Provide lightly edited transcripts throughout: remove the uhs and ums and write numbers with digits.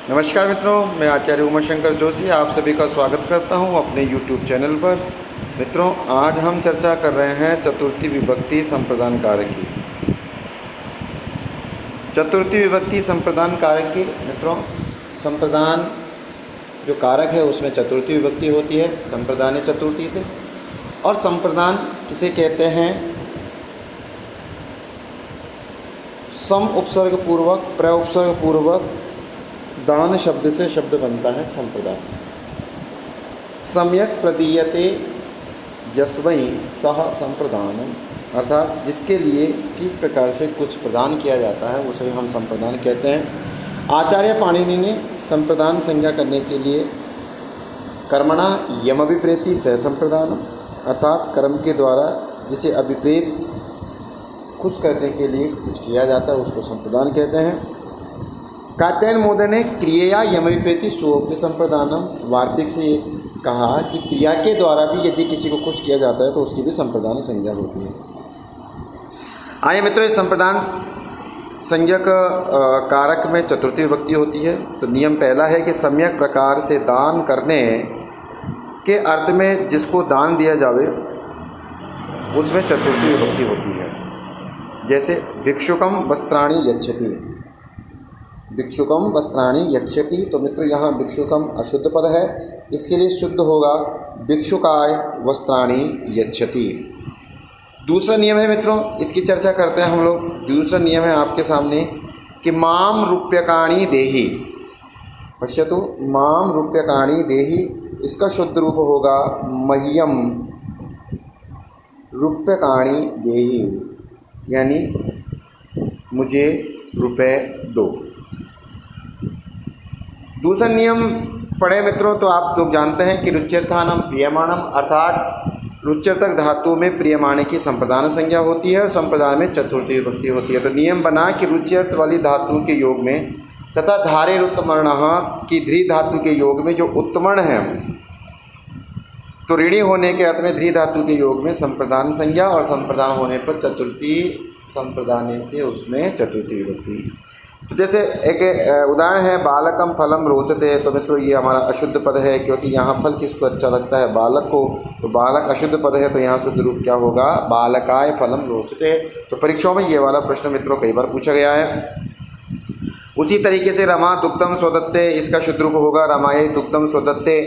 नमस्कार मित्रों, मैं आचार्य उमाशंकर जोशी आप सभी का स्वागत करता हूं अपने YouTube चैनल पर। मित्रों, आज हम चर्चा कर रहे हैं चतुर्थी विभक्ति संप्रदान कारक की। चतुर्थी विभक्ति संप्रदान कारक की मित्रों, संप्रदान जो कारक है उसमें चतुर्थी विभक्ति होती है संप्रदान चतुर्थी से। और संप्रदान किसे कहते हैं? सम उपसर्ग पूर्वक प्रउपसर्ग पूर्वक दान शब्द से शब्द बनता है संप्रदान। सम्यक प्रदीयते यस्वै सह संप्रदानम, अर्थात जिसके लिए ठीक प्रकार से कुछ प्रदान किया जाता है उसे हम संप्रदान कहते हैं। आचार्य पाणिनि ने संप्रदान संज्ञा करने के लिए कर्मणा यम अभिप्रेति सह संप्रदानम, अर्थात कर्म के द्वारा जिसे अभिप्रेत खुश करने के लिए कुछ किया जाता है उसको संप्रदान कहते हैं। कात्यायन मोदन ने क्रिया यमविप्रेति सुप्य संप्रदानम, वार्तिक से कहा कि क्रिया के द्वारा भी यदि किसी को खुश किया जाता है तो उसकी भी संप्रदान संज्ञा होती है। आइए मित्रों, इस संप्रदान संज्ञक कारक में चतुर्थी विभक्ति होती है। तो नियम पहला है कि सम्यक प्रकार से दान करने के अर्थ में जिसको दान दिया जावे उसमें चतुर्थी विभक्ति होती है। जैसे भिक्षुकम वस्त्राणि यच्छति, भिक्षुकम वस्त्राणि यक्षति। तो मित्रों, यहाँ भिक्षुकम अशुद्ध पद है, इसके लिए शुद्ध होगा भिक्षुकाय वस्त्राणि यच्छति। दूसरा नियम है मित्रों, इसकी चर्चा करते हैं हम लोग। दूसरा नियम है आपके सामने कि माम रूप्यकाणि देहि, पश्यतु माम रूप्यकाणि देहि, इसका शुद्ध रूप होगा मह्यम रूप्यकाणि देहि, यानी मुझे रुपए दो। दूसरा नियम पढ़े मित्रों तो आप लोग जानते हैं कि रुच्यर्थानम प्रियमाणम, अर्थात रुच्यर्थक धातु में प्रियमाणे की संप्रदान संज्ञा होती है और संप्रदान में चतुर्थी विभक्ति होती है। तो नियम बना कि रुच्यर्थ वाली धातु के योग में तथा धारे उत्तमर्ण की ध्री धातु के योग में जो उत्तमर्ण है तो ऋणी होने के अर्थ में ध्री धातु के योग में संप्रदान संज्ञा और संप्रदान होने पर चतुर्थी संप्रदान से उसमें चतुर्थी विभक्ति। तो जैसे एक उदाहरण है बालकम फलम रोचते, तो मित्रों ये हमारा अशुद्ध पद है क्योंकि यहाँ फल किसको अच्छा लगता है? बालक को। तो बालक अशुद्ध पद है तो यहाँ शुद्ध रूप क्या होगा? बालकाय फलम रोचते। तो परीक्षाओं में ये वाला प्रश्न मित्रों कई बार पूछा गया है। उसी तरीके से रमा दुग्धम स्वदत्ते, इसका शुद्ध रूप होगा रमाये दुग्धम स्वदत्ते।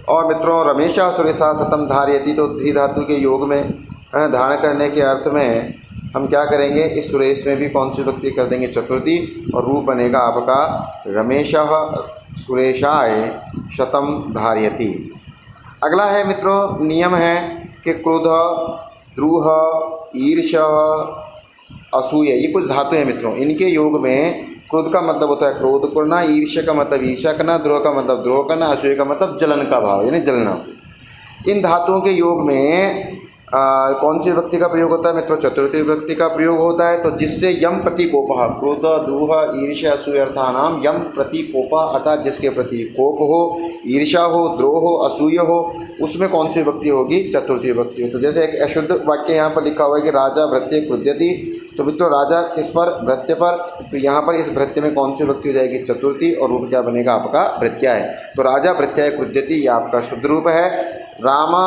और मित्रों रमेशा सुरेशा सतम धारयति, तो धी धातु के योग में धारण करने के अर्थ में हम क्या करेंगे? इस सुरेश में भी कौन सी विभक्ति कर देंगे? चतुर्थी, और रूप बनेगा आपका रमेशः सुरेशाय शतम धारयति। अगला है मित्रों नियम है कि क्रोध, द्रूह, ईर्ष, असूय, ये कुछ धातु हैं मित्रों। इनके योग में क्रोध का मतलब होता है क्रोध करना, ईर्ष्या का मतलब ईर्ष्या करना, द्रोह का मतलब द्रोह करना, असूय का मतलब जलन का भाव यानी जलना। इन धातुओं के योग में कौन सी विभक्ति का प्रयोग होता है मित्रों? चतुर्थी विभक्ति का प्रयोग होता है। तो जिससे यम प्रति कोपः, क्रोध, द्रूह, ईर्ष्या, असूय अर्थानाम यम प्रति कोपः, अर्थात जिसके प्रति कोप हो, ईर्ष्या हो, द्रोह हो, असूय हो, उसमें कौन सी विभक्ति होगी? चतुर्थी विभक्ति हो। तो जैसे एक अशुद्ध वाक्य यहाँ पर लिखा हुआ है कि राजा भृत्य क्रुध्यति, तो मित्रों राजा किस पर? भृत्य पर। तो यहाँ पर इस भृत्य में कौन सी विभक्ति हो जाएगी? चतुर्थी, और रूप क्या बनेगा आपका? भृत्याय। तो राजा भृत्याय क्रुध्यति ये आपका शुद्ध रूप है। रामा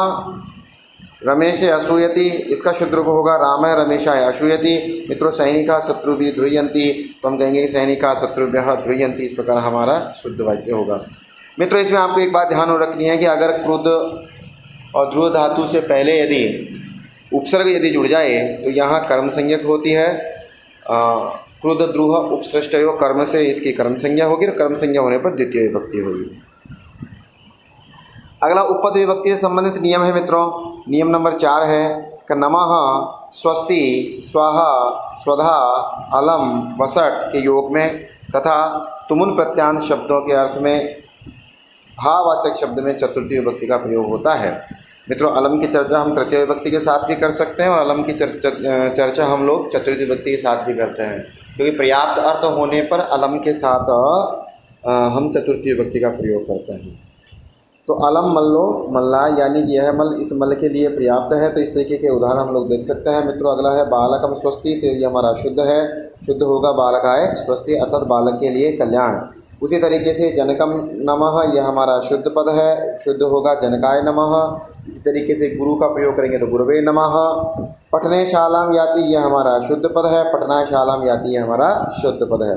रमेश असूयति, इसका शुद्ध रूप होगा राम रमेशाय असूयति। मित्रों सैनिका शत्रुभि ध्रुयंती, तो हम कहेंगे सैनिका शत्रुभ्यः ध्रुयंती, इस प्रकार हमारा शुद्ध वाक्य होगा। मित्रों इसमें आपको एक बात ध्यान रखनी है कि अगर क्रुद्ध और ध्रुव धातु से पहले यदि उपसर्ग यदि जुड़ जाए तो यहाँ कर्म संज्ञक होती है। क्रुद्ध द्रुह उपसृष्टयो कर्म से इसकी कर्म संज्ञा होगी और कर्म संज्ञा होने पर द्वितीय विभक्ति होगी। अगला उपपद विभक्ति से संबंधित नियम है मित्रों। नियम नंबर 4 है कि नमः, स्वस्ति, स्वाहा, स्वधा, अलम, वसट के योग में तथा तुमुन प्रत्यांत शब्दों के अर्थ में भाववाचक शब्द में चतुर्थी विभक्ति का प्रयोग होता है। मित्रों अलम की चर्चा हम तृतीय विभक्ति के साथ भी कर सकते हैं और अलम की चर्चा हम लोग चतुर्थी विभक्ति के साथ भी करते हैं, क्योंकि पर्याप्त अर्थ होने पर अलम के साथ हम चतुर्थी विभक्ति का प्रयोग करते हैं। तो अलम मल्लो मल्ला, यानी यह मल इस मल के लिए पर्याप्त है। तो इस तरीके के उदाहरण हम लोग देख सकते हैं मित्रों। अगला है बालकम स्वस्ति, तो ये हमारा शुद्ध है, शुद्ध होगा बालकाय स्वस्ति, अर्थात बालक के लिए कल्याण। उसी तरीके से जनकम नमः, यह हमारा शुद्ध पद है, शुद्ध होगा जनकाय नमः। इसी तरीके से गुरु का प्रयोग करेंगे तो गुरुवे नमः। पठने शालाम याति, यह हमारा शुद्ध पद है, पठनाय शालाम याति, यह हमारा शुद्ध पद है।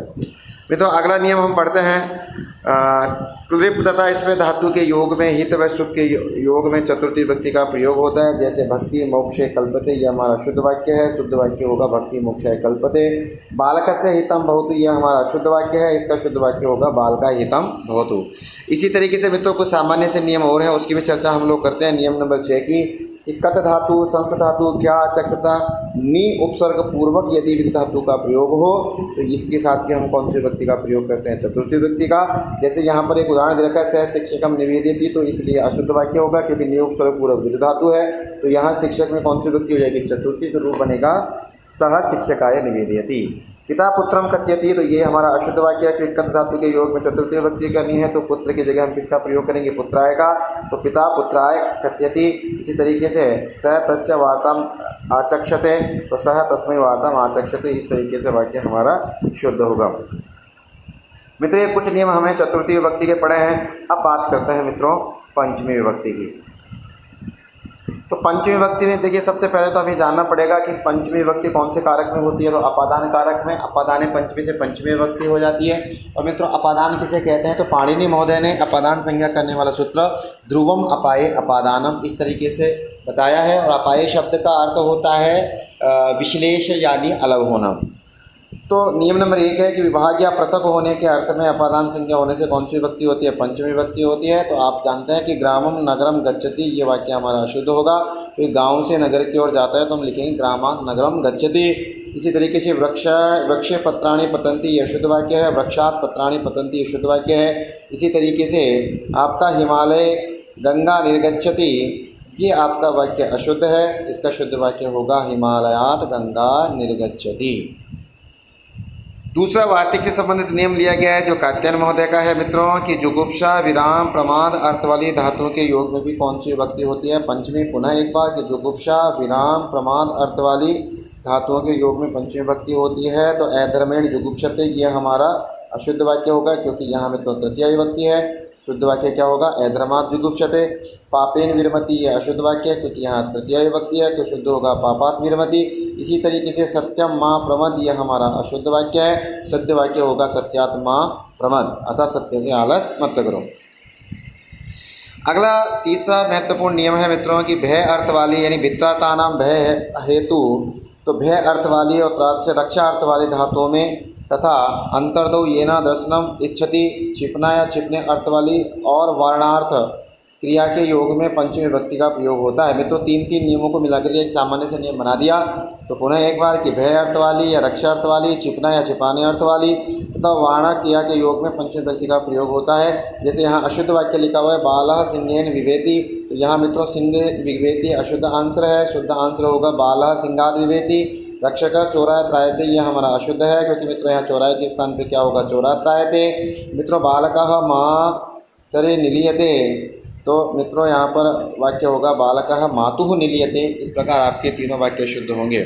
मित्रों अगला नियम हम पढ़ते हैं क्लिप तथा इसमें धातु के योग में हित व सुख के योग में चतुर्थी विभक्ति का प्रयोग होता है। जैसे भक्ति मोक्षे कल्पते, यह हमारा शुद्ध वाक्य है, शुद्ध वाक्य होगा भक्ति मोक्षे कल्पते। बालकस्य हितम भवतु, यह हमारा शुद्ध वाक्य है, इसका शुद्ध वाक्य होगा बालका हितम भवतु। इसी तरीके से मित्रों कुछ सामान्य से नियम और हैं, उसकी भी चर्चा हम लोग करते हैं। नियम नंबर 6 की कथ धातु, संस धातु, क्या चक्षता नि उपसर्ग पूर्वक यदि विधि धातु का प्रयोग हो तो इसके साथ भी हम कौन सी विभक्ति का प्रयोग करते हैं? चतुर्थी विभक्ति का। जैसे यहाँ पर एक उदाहरण दे रखा है सह शिक्षकम निवेदिति, तो इसलिए अशुद्ध वाक्य होगा क्योंकि नि उपसर्ग पूर्वक विधि धातु है। तो यहाँ शिक्षक में कौन सी विभक्ति हो जाएगी? चतुर्थी, तो रूप बनेगा सह शिक्षकाय निवेदयति। पिता पुत्रम कथयति, तो ये हमारा अशुद्ध वाक्य है क्योंकि कथ धातु के योग में चतुर्थी विभक्ति करनी है, तो पुत्र की जगह हम किसका प्रयोग करेंगे? पुत्राय का। तो पिता पुत्राय कथयति। इसी तरीके से स तस्य वार्ताम आचक्षते, तो सह तस्मै वार्ताम आचक्षते, इस तरीके से वाक्य हमारा शुद्ध होगा। मित्रों ये कुछ नियम हमने चतुर्थी विभक्ति के पढ़े हैं। अब बात करते हैं मित्रों पंचमी विभक्ति की। तो पंचमी विभक्ति में देखिए सबसे पहले तो हमें जानना पड़ेगा कि पंचमी विभक्ति कौन से कारक में होती है। तो अपादान कारक में, अपादान पंचमी से पंचमी विभक्ति हो जाती है। और मित्रों अपादान किसे कहते हैं? तो पाणिनि महोदय ने अपादान संज्ञा करने वाला सूत्र ध्रुवम अपाये अपादानम इस तरीके से बताया है। और अपाये शब्द का अर्थ होता है विश्लेष यानी अलग होना। तो नियम नंबर 1 है कि विभाग या पृथक होने के अर्थ में अपादान संज्ञा होने से कौन सी विभक्ति होती है? पंचमी विभक्ति होती है। तो आप जानते हैं कि ग्रामम नगरम गच्छति, ये वाक्य हमारा अशुद्ध होगा। तो गांव से नगर की ओर जाता है तो हम लिखेंगे ग्रामात् नगरम गच्छति। इसी तरीके से वृक्षे पत्राणि पतन्ति, ये शुद्ध वाक्य है। वृक्षात् पत्राणि पतन्ति, ये शुद्ध वाक्य है। इसी तरीके से आपका हिमालय गंगा निर्गच्छति, ये आपका वाक्य अशुद्ध है, इसका शुद्ध वाक्य होगा हिमालयात् गंगा निर्गच्छति। दूसरा वार्तिक से संबंधित नियम लिया गया है जो कात्यायन महोदय का है मित्रों कि जुगुप्सा विराम प्रमाद अर्थ वाली धातुओं के योग में भी कौन सी विभक्ति होती है? पंचमी। पुनः एक बार कि जुगुप्सा विराम प्रमाद अर्थ वाली धातुओं के योग में पंचमी विभक्ति होती है। तो ऐधर्मेण जुगुप्सते, यह हमारा अशुद्ध वाक्य होगा क्योंकि यहाँ में तो तृतीय विभक्ति है। शुद्ध वाक्य क्या होगा? ऐधर्मात् जुगुप्सते। पापेन विरमति, यह अशुद्ध वाक्य है क्योंकि यहाँ तृतीय विभक्ति है, तो शुद्ध होगा पापात् विरमति। इसी तरीके से सत्यम माँ प्रमद, यह हमारा अशुद्ध वाक्य है, शुद्ध वाक्य होगा सत्यात् माँ प्रमद, अतः सत्य से आलस मत करो। अगला तीसरा महत्वपूर्ण नियम है मित्रों कि भय अर्थ वाली यानी भित्रार्थानाम भय हेतु, तो भय अर्थ वाली और त्रात से रक्षा अर्थ वाली धातुओं में तथा अंतर्दो येना दर्शनम इच्छति, छिपना या छिपने अर्थ वाली और वर्णार्थ क्रिया के योग में पंचमी विभक्ति का प्रयोग होता है। मित्रों 3 नियमों को मिलाकर एक सामान्य से नियम बना दिया। तो पुनः एक बार कि भय अर्थ वाली या रक्षा अर्थ वाली, छिपना या छिपाने अर्थ वाली तथा वाणा क्रिया के योग में पंचमी विभक्ति का प्रयोग होता है। जैसे यहाँ अशुद्ध वाक्य लिखा हुआ है बालः सिंहेन विभेति, तो यहाँ मित्रों सिंह विभेति अशुद्ध आंसर है, शुद्ध आंसर होगा बालः सिंहाद विभेति। रक्षक चोराय त्रायते, यह हमारा अशुद्ध है क्योंकि मित्रों यहाँ चोराय के स्थान पे क्या होगा? चोरा त्रायते। मित्रों बालकः मातरे निलीयते, तो मित्रों यहाँ पर वाक्य होगा बालकः मातुः निलीयते। इस प्रकार आपके तीनों वाक्य शुद्ध होंगे।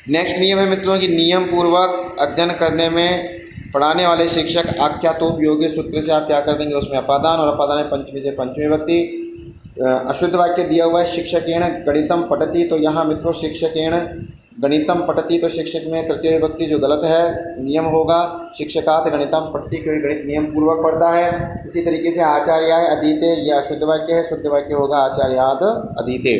नेक्स्ट नियम है मित्रों कि नियम पूर्वक अध्ययन करने में पढ़ाने वाले शिक्षक आख्यातोपयोगी सूत्र से आप क्या कर देंगे? उसमें अपादान, और अपादान पंचमी से पंचमी विभक्ति। अशुद्ध वाक्य दिया हुआ है शिक्षकेण गणितम पठति, तो यहाँ मित्रों शिक्षकेण गणितम पठति, तो शिक्षक में तृतीय विभक्ति जो गलत है नियम होगा शिक्षकात् गणितम पठति क्योंकि गणित नियम पूर्वक पढ़ता है। इसी तरीके से आचार्याय अधीते, यह अशुद्ध वाक्य है, शुद्ध वाक्य होगा आचार्यात् अधीते।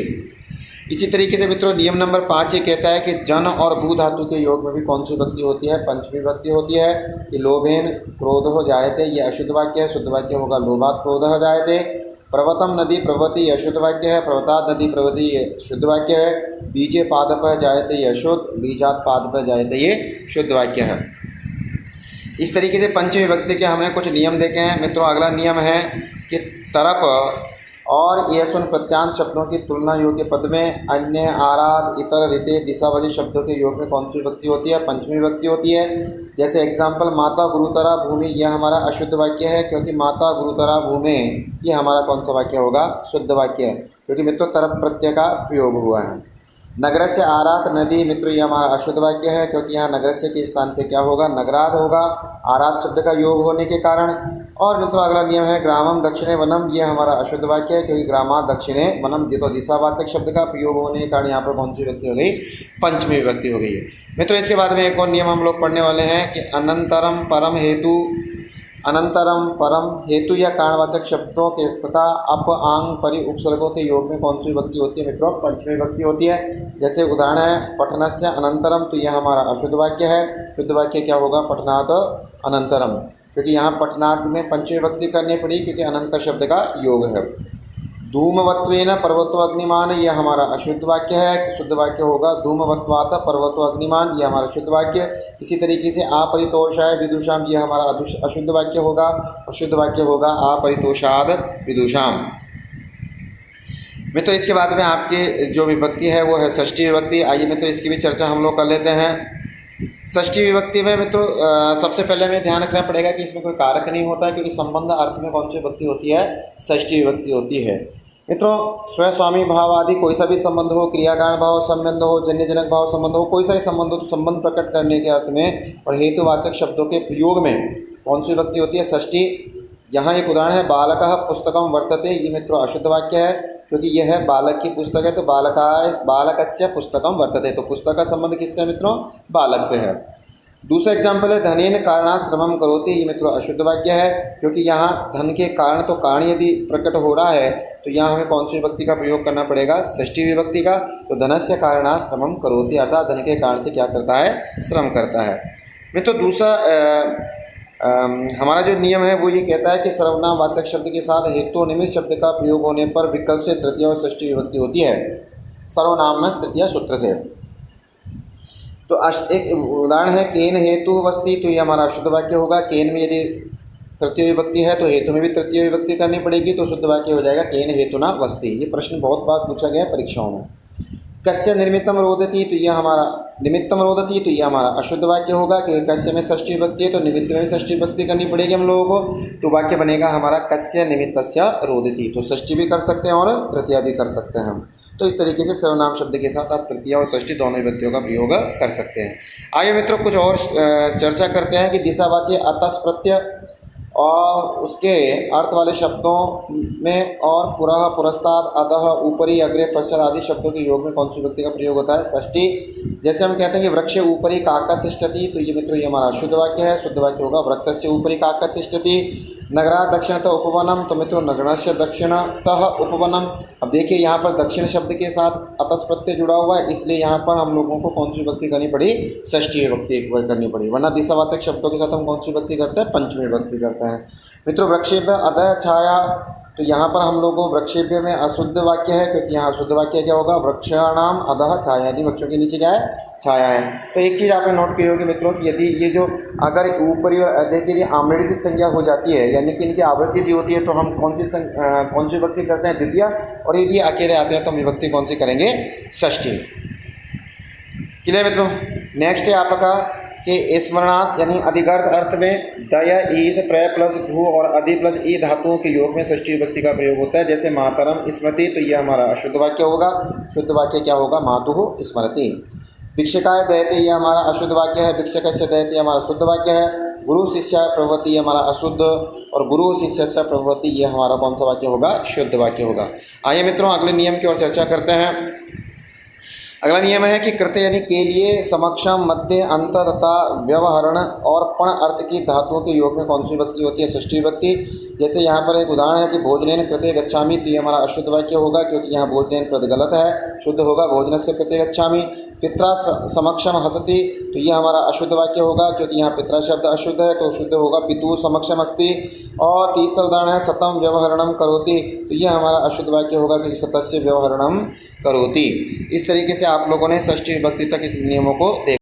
इसी तरीके से मित्रों नियम नंबर 5 ये कहता है कि जन और भू धातु के योग में भी कौन सी विभक्ति होती है? पंचमी विभक्ति होती है। कि लोभेन क्रोधो जायते, ये अशुद्ध वाक्य है, शुद्ध वाक्य होगा लोभात् क्रोधः जायते। पर्वतम नदी प्रवति, अशुद्ध वाक्य है, पर्वतात् नदी प्रवति, ये शुद्ध वाक्य है। बीजे पादपः जायते, ये अशुद्ध, बीजात् पादपः जायते, ये शुद्ध वाक्य है। इस तरीके से पंचमी विभक्ति के हमने कुछ नियम देखे हैं मित्रों। अगला नियम है कि तरप और येसुन प्रत्यांश शब्दों की तुलना योग्य पद में अन्य, आराध, इतर, ऋते, दिशावादी शब्दों के योग में कौन सी विभक्ति होती है? पंचमी विभक्ति होती है। जैसे एग्जाम्पल माता गुरुतरा भूमि, यह हमारा अशुद्ध वाक्य है क्योंकि माता गुरुतरा भूमि ये हमारा कौन सा वाक्य होगा? शुद्ध वाक्य है क्योंकि मित्रों तरप प्रत्यय का प्रयोग हुआ है। नगरस्य आरात नदी मित्रों ये हमारा अशुद्ध वाक्य है, क्योंकि यहाँ नगरस्य के स्थान पे क्या होगा, नगराद होगा, आरात शब्द का योग होने के कारण। और मित्रों अगला नियम है ग्रामम दक्षिणे वनम, ये हमारा अशुद्ध वाक्य है, क्योंकि ग्रामा दक्षिणे वनम ये तो दिशावाचक शब्द का प्रयोग होने के कारण यहाँ पर कौन सी विभक्ति हो गई, पंचमी विभक्ति हो गई है। मित्रों इसके बाद में एक और नियम हम लोग पढ़ने वाले हैं कि अनंतरम परम हेतु, अनंतरम परम हेतु या कारणवाचक शब्दों के तथा अप आंग परि उपसर्गों के योग में कौन सी विभक्ति होती है मित्रों, पंचमी विभक्ति होती है। जैसे उदाहरण है पठनस्य अनंतरम, तो यह हमारा अशुद्ध वाक्य है। शुद्ध वाक्य क्या होगा, पठनात् अनंतरम, क्योंकि यहाँ पठनात् में पंचमी विभक्ति करनी पड़ी क्योंकि अनंतर शब्द का योग है। धूमवत्वेन पर्वतो अग्निमान, यह हमारा अशुद्ध वाक्य है। शुद्ध वाक्य होगा धूमवत्वात् पर्वतो अग्निमान, यह हमारा शुद्ध वाक्य। इसी तरीके से अपरितोषाय विदुषाम, यह हमारा अशुद्ध वाक्य होगा। और शुद्ध वाक्य होगा अपरितोषाद विदुषाम। मित्रों इसके बाद में आपकी जो विभक्ति है वो है षष्ठी विभक्ति। आइए मित्रों इसकी भी चर्चा हम लोग कर लेते हैं। षष्ठी विभक्ति में मित्रों सबसे पहले हमें ध्यान रखना पड़ेगा कि इसमें कोई कारक नहीं होता है, क्योंकि संबंध अर्थ में कौन सी विभक्ति होती है, षष्ठी विभक्ति होती है। मित्रों स्वस्वामी भाव आदि कोई सा भी संबंध हो, क्रियाकारण भाव संबंध हो, जन्यजनक भाव संबंध हो, कोई सा भी संबंध हो, तो संबंध प्रकट करने के अर्थ में और हेतुवाचक शब्दों के प्रयोग में कौन सी विभक्ति होती है, षष्ठी। यहाँ एक उदाहरण है बालकः पुस्तकम वर्तते, ये मित्रों अशुद्ध वाक्य है, क्योंकि यह है बालक की पुस्तक है, तो बालकस्य पुस्तकम वर्तते, तो पुस्तक का संबंध किससे है मित्रों, बालक से है। दूसरा एग्जाम्पल है धनेन कारणात् श्रमम करोति, ये मित्रों अशुद्ध वाक्य है, क्योंकि यहाँ धन के कारण, तो कारण यदि प्रकट हो रहा है तो यहाँ हमें कौन सी विभक्ति का प्रयोग करना पड़ेगा, षष्ठी विभक्ति का। तो धनस्य कारणात् श्रमम करोति, अर्थात धन के कारण से क्या करता है, श्रम करता है। मित्रों दूसरा हमारा जो नियम है वो ये कहता है कि सर्वनाम वाचक शब्द के साथ हेतु निमित्त शब्द का प्रयोग होने पर विकल्प से तृतीय और षष्ठी विभक्ति होती है, सर्वनाम तृतीय सूत्र से। तो एक उदाहरण है केन हेतु वस्ति, तो ये हमारा शुद्ध वाक्य होगा। केन में यदि तृतीय विभक्ति है तो हेतु में भी तृतीय विभक्ति करनी पड़ेगी, तो शुद्ध वाक्य हो जाएगा केन हेतुना वस्ति। ये प्रश्न बहुत बार पूछा गया है परीक्षाओं में। कस्य निमित्तम रोदति, तो यह हमारा निमित्तम रोदति, तो यह हमारा अशुद्ध वाक्य होगा, क्योंकि कस्य में षष्ठी विभक्ति है तो निमित्त में षष्ठी विभक्ति करनी पड़ेगी हम लोगों को। तो वाक्य बनेगा हमारा कस्य निमित्तस्य रोदति, तो षष्ठी भी कर सकते हैं और तृतीया भी कर सकते हैं हम। तो इस तरीके से सर्वनाम शब्द के साथ आप तृतीया और षष्ठी दोनों विभक्तियों का प्रयोग कर सकते हैं। आइए मित्रों कुछ और चर्चा करते हैं कि दिशावाची अतः प्रत्यय और उसके अर्थ वाले शब्दों में और पुरः पुरस्ताद अधः ऊपरी अग्रे पश्चात आदि शब्दों के योग में कौन सी विभक्ति का प्रयोग होता है, षष्ठी। जैसे हम कहते हैं कि वृक्ष ऊपरी काकः तिष्ठति, तो ये मित्रों ये हमारा शुद्ध वाक्य है। शुद्ध वाक्य होगा वृक्षस्य ऊपरी काकः तिष्ठति। नगरात् दक्षिणतः उपवनम, तो मित्रों नगरस्य दक्षिणतः उपवनम। अब देखिए यहाँ पर दक्षिण शब्द के साथ अतः प्रत्यय जुड़ा हुआ है, इसलिए यहाँ पर हम लोगों को कौन सी विभक्ति करनी पड़ी, षष्ठी विभक्ति एक बार करनी पड़ी, वरना दिशावाचक शब्दों के साथ हम कौन सी विभक्ति करते हैं, पंचमी विभक्ति करते हैं। मित्रों वृक्षेभ्य अधः छाया, तो यहाँ पर हम लोगों को वृक्षेभ्य में अशुद्ध वाक्य है, क्योंकि यहाँ शुद्ध वाक्य क्या होगा, वृक्षाणाम अधः छाया, यानी वृक्षों के नीचे क्या है, छाया है। तो एक चीज़ आपने नोट की होगी मित्रों कि यदि ये जो अगर ऊपरी और अधः के लिए आम्रदित संज्ञा हो जाती है, यानी कि इनकी आवृत्ति दी होती है, तो हम कौन सी विभक्ति करते हैं, द्वितीय। और यदि अकेले आते हैं तो हम विभक्ति कौन सी करेंगे, षष्ठी। क्लियर मित्रों। नेक्स्ट है आपका कि स्मरणात्, यानी अधिगर्थ अर्थ में दय ईस प्रय प्लस भू और अधि प्लस ई धातुओं के योग में षष्ठी विभक्ति का प्रयोग होता है। जैसे मातरम स्मृति, तो यह हमारा अशुद्ध वाक्य होगा। शुद्ध वाक्य क्या होगा, मातुः स्मरति। भिक्षकाय दयते, यह हमारा अशुद्ध वाक्य है। भिक्षकस्य दयते हमारा शुद्ध वाक्य है। गुरु शिष्याय प्रभवति हमारा अशुद्ध, और गुरु शिष्यस्य प्रभवति यह हमारा कौन सा वाक्य होगा, शुद्ध वाक्य होगा। आइए मित्रों अगले नियम की ओर चर्चा करते हैं। अगला नियम है कि कृत्य यानी के लिए, समक्षम, मध्य, अंत तथा व्यवहरण और पण अर्थ की धातुओं के योग में कौन सी विभक्ति होती है, षष्ठी विभक्ति। जैसे यहाँ पर एक उदाहरण है कि भोजनेन कृते गच्छामि, तो ये हमारा अशुद्ध वाक्य होगा, क्योंकि यहाँ भोजनेन कृत गलत है, शुद्ध होगा भोजनस्य कृते गच्छामि। पित्रा समक्षम हसति, तो ये हमारा अशुद्ध वाक्य होगा, क्योंकि यहाँ पित्रा शब्द अशुद्ध है, तो शुद्ध होगा पितु समक्षम अस्ति। और तीसरा उदाहरण है सतम व्यवहरणम करोति, तो यह हमारा अशुद्ध वाक्य होगा, क्योंकि सतस्य व्यवहरणम करोति। इस तरीके से आप लोगों ने षष्ठी विभक्ति तक इस नियमों को देखा।